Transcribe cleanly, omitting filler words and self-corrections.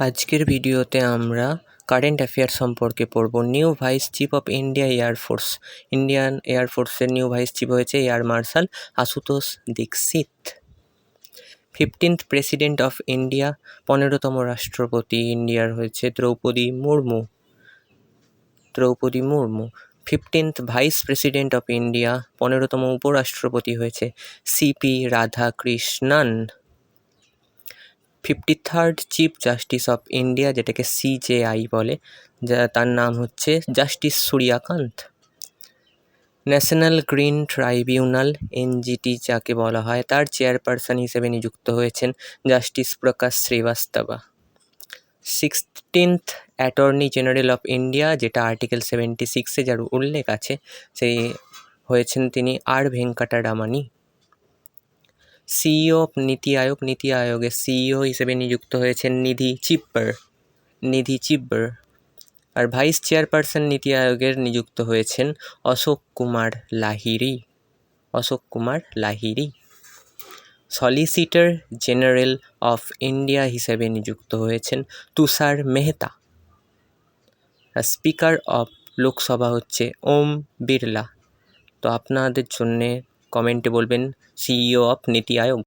আজকের ভিডিওতে আমরা কারেন্ট অ্যাফেয়ার সম্পর্কে পড়ব। New vice chief of Indian এয়ারফোর্সের নিউ ভাইস চিফ হয়েছে air marshal Ashutosh Dixit. 15th president of India, 15তম রাষ্ট্রপতি ইন্ডিয়ার হয়েছে Droupadi Murmu. 15th vice president of India, 15তম উপরাষ্ট্রপতি হয়েছে CP Radhakrishnan. 53rd chief justice of India, যেটাকে সিজেআই বলে, তার নাম হচ্ছে justice Suryakant. National green tribunal NGT যাকে বলা হয়, তার চেয়ারপারসন হিসেবে নিযুক্ত হয়েছেন justice Prakash Shrivastava. 16th attorney general of India, যেটা আর্টিকেল 76-এ যার উল্লেখ আছে, সেই হয়েছেন তিনি আর ভেঙ্কটরামানি। সিইও অফ নীতি আয়োগের সিইও হিসেবে নিযুক্ত হয়েছেন নিধি চিব্বর। আর ভাইস চেয়ারপারসন নীতি আয়োগের নিযুক্ত হয়েছেন Ashok Kumar Lahiri. Solicitor general of India হিসেবে নিযুক্ত হয়েছেন তুষার মেহতা। আর স্পিকার অফ লোকসভা হচ্ছে ওম বিড়লা। তো আপনাদের জন্যে কমেন্টে বলবেন সিইও অফ নীতি আয়োগ।